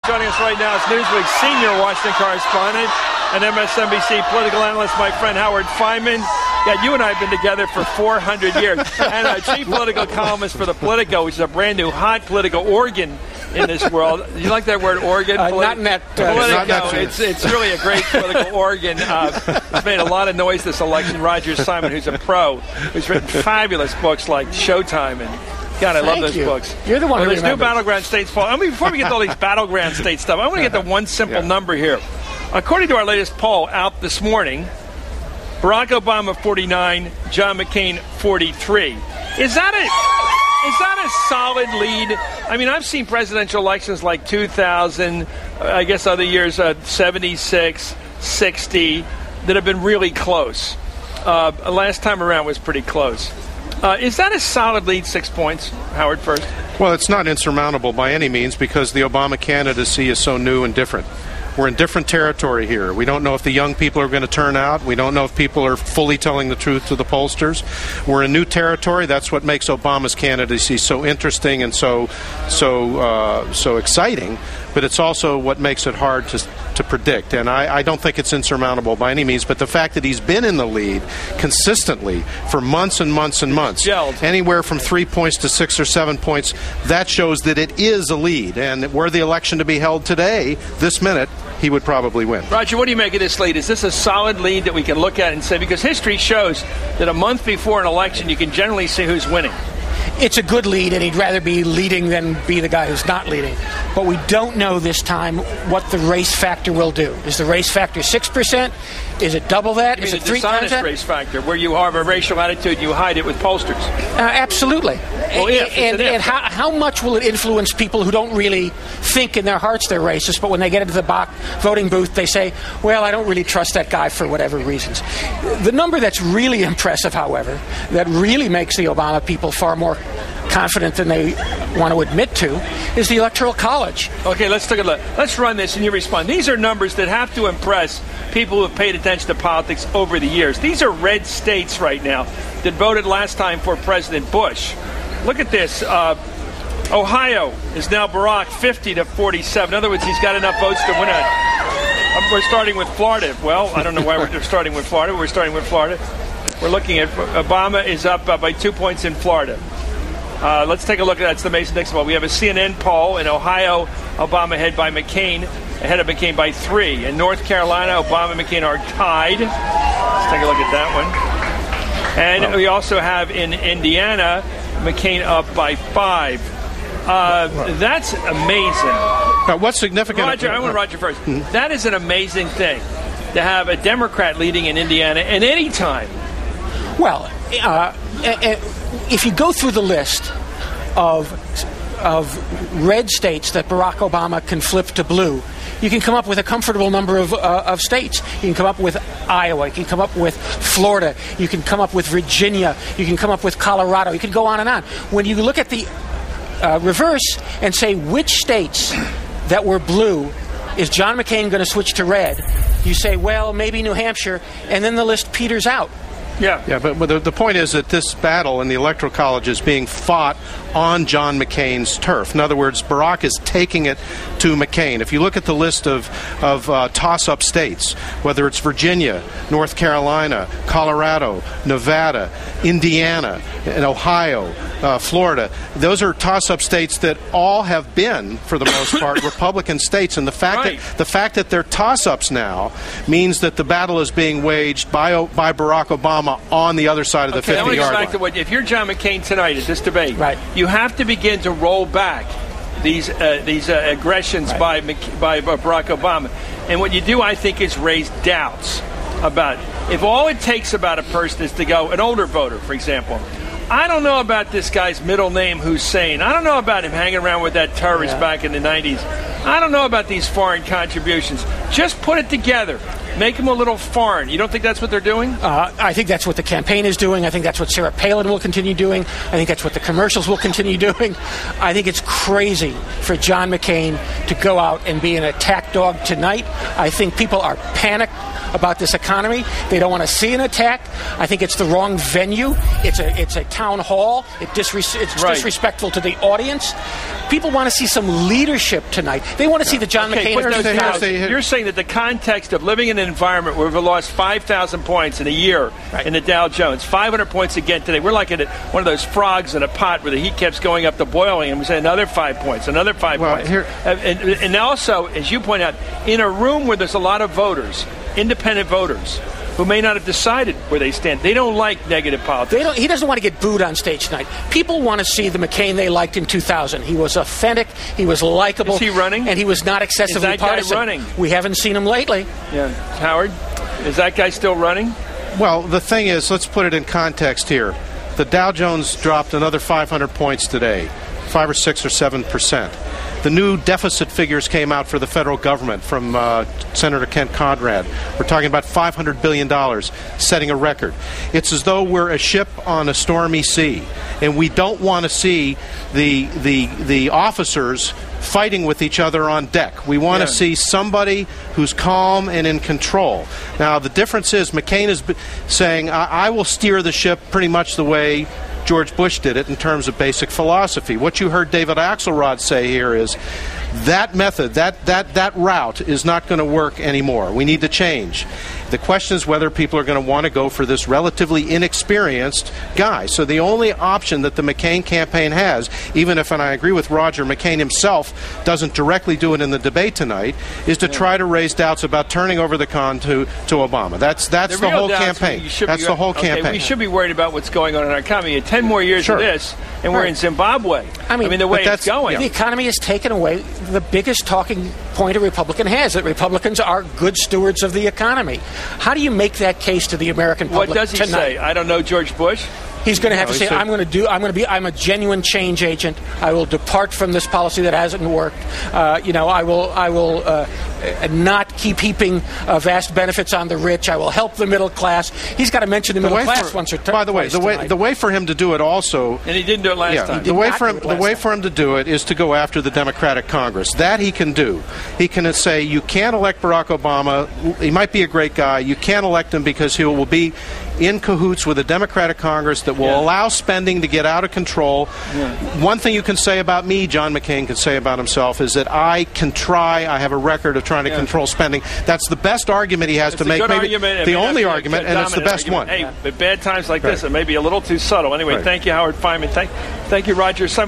Joining us right now is Newsweek's senior Washington correspondent and MSNBC political analyst, my friend Howard Fineman. Yeah, you and I have been together for 400 years. And a chief political columnist for the Politico, which is a brand new hot political organ in this world. You like that word, organ? Not in that. Politico. It's really a great political organ. It's made a lot of noise this election. Roger Simon, who's a pro, who's written fabulous books like Showtime and God, I love those books. You're the one who there's new battleground states. Before we get to all these battleground state stuff, I want to get to one simple number here. According to our latest poll out this morning, Barack Obama 49, John McCain 43. Is that a solid lead? I mean, I've seen presidential elections like 2000, I guess other years, 76, 60, that have been really close. Last time around was pretty close. Is that a solid lead, 6 points? Howard first. Well, it's not insurmountable by any means because the Obama candidacy is so new and different. We're in different territory here. We don't know if the young people are going to turn out. We don't know if people are fully telling the truth to the pollsters. We're in new territory. That's what makes Obama's candidacy so interesting and so exciting. But it's also what makes it hard to predict. And I don't think it's insurmountable by any means. But the fact that he's been in the lead consistently for months and months and months, anywhere from 3 points to 6 or 7 points, that shows that it is a lead. And were the election to be held today, this minute, he would probably win. Roger, what do you make of this lead? Is this a solid lead that we can look at and say, because history shows that a month before an election, you can generally see who's winning? It's a good lead, and he'd rather be leading than be the guy who's not leading. But we don't know this time what the race factor will do. Is the race factor 6%? Is it double that? Is it 3 times that? Race factor, where you have a racial attitude, you hide it with pollsters. Absolutely. Well, and how much will it influence people who don't really think in their hearts they're racist, but when they get into the voting booth, they say, well, I don't really trust that guy for whatever reasons. The number that's really impressive, however, that really makes the Obama people far more confident than they want to admit to, is the Electoral College. Okay, let's take a look. Let's run this and you respond. These are numbers that have to impress people who have paid attention to politics over the years. These are red states right now that voted last time for President Bush. Look at this. Ohio is now Barack 50 to 47. In other words, he's got enough votes to win it. We're starting with Florida. Well, I don't know why we're starting with Florida. We're starting with Florida. We're looking at Obama is up by 2 points in Florida. Let's take a look at that's the Mason-Dixon poll. We have a CNN poll in Ohio. Obama ahead of McCain by 3. In North Carolina, Obama and McCain are tied. Let's take a look at that one. And we also have in Indiana, McCain up by 5. That's amazing. What's significant? Roger, I want Roger first. That is an amazing thing to have a Democrat leading in Indiana at any time. Well, if you go through the list of red states that Barack Obama can flip to blue, you can come up with a comfortable number of states. You can come up with Iowa. You can come up with Florida. You can come up with Virginia. You can come up with Colorado. You can go on and on. When you look at the reverse and say which states that were blue is John McCain going to switch to red, you say, well, maybe New Hampshire, and then the list peters out. Yeah, but the point is that this battle in the Electoral College is being fought on John McCain's turf. In other words, Barack is taking it to McCain. If you look at the list of toss-up states, whether it's Virginia, North Carolina, Colorado, Nevada, Indiana, and Ohio, Florida, those are toss-up states that all have been, for the most part, Republican states. And the fact that they're toss-ups now means that the battle is being waged by Barack Obama on the other side of the 50-yard line. Back to if you're John McCain tonight at this debate, you have to begin to roll back these aggressions by Barack Obama. And what you do, I think, is raise doubts about it. If all it takes about a person is to go, an older voter, for example, I don't know about this guy's middle name, Hussein. I don't know about him hanging around with that terrorist back in the 90s. I don't know about these foreign contributions. Just put it together. Make them a little foreign. You don't think that's what they're doing? I think that's what the campaign is doing. I think that's what Sarah Palin will continue doing. I think that's what the commercials will continue doing. I think it's crazy for John McCain to go out and be an attack dog tonight. I think people are panicked about this economy. They don't want to see an attack. I think it's the wrong venue. It's a town hall. It's disrespectful to the audience. People want to see some leadership tonight. They want to see the John McCain. You're saying that the context of living in an environment where we've lost 5,000 points in a year in the Dow Jones, 500 points again today. We're like one of those frogs in a pot where the heat keeps going up to boiling, and we say another 5 points, another 5 points. And also, as you point out, in a room where there's a lot of voters, independent voters, who may not have decided where they stand. They don't like negative politics. He doesn't want to get booed on stage tonight. People want to see the McCain they liked in 2000. He was authentic. He was likable. Is he running? And he was not excessively partisan. Is that guy running? We haven't seen him lately. Yeah. Howard, is that guy still running? Well, the thing is, let's put it in context here. The Dow Jones dropped another 500 points today, 5 or 6 or 7%. The new deficit figures came out for the federal government from Senator Kent Conrad. We're talking about $500 billion, setting a record. It's as though we're a ship on a stormy sea, and we don't want to see the officers fighting with each other on deck. We want to see somebody who's calm and in control. Now, the difference is McCain is saying, I will steer the ship pretty much the way George Bush did it in terms of basic philosophy. What you heard David Axelrod say here is that method, that route is not going to work anymore. We need to change. The question is whether people are going to want to go for this relatively inexperienced guy. So the only option that the McCain campaign has, even if, and I agree with Roger, McCain himself doesn't directly do it in the debate tonight, is to try to raise doubts about turning over the con to Obama. That's the whole campaign. That's the whole campaign. We should be worried about what's going on in our economy. 10 more years of this, and we're in Zimbabwe. I mean the way it's going. The economy has taken away the biggest talking point a Republican has, that Republicans are good stewards of the economy. How do you make that case to the American public? What does he say? I don't know George Bush. He's going to have to say, I'm a genuine change agent. I will depart from this policy that hasn't worked. I will not keep heaping vast benefits on the rich. I will help the middle class. He's got to mention the middle class once or twice. By the way, the way for him to do it also, and he didn't do it last time. The way for him to do it is to go after the Democratic Congress. That he can do. He can say, you can't elect Barack Obama. He might be a great guy. You can't elect him because he will be in cahoots with a Democratic Congress that will allow spending to get out of control. One thing you can say about me, John McCain can say about himself, is that I have a record of trying to control spending. That's the best argument he has to make. Maybe the only argument, and it's the best one. Hey, at bad times like this, it may be a little too subtle. Anyway, thank you, Howard Fineman. Thank you, Roger Simon.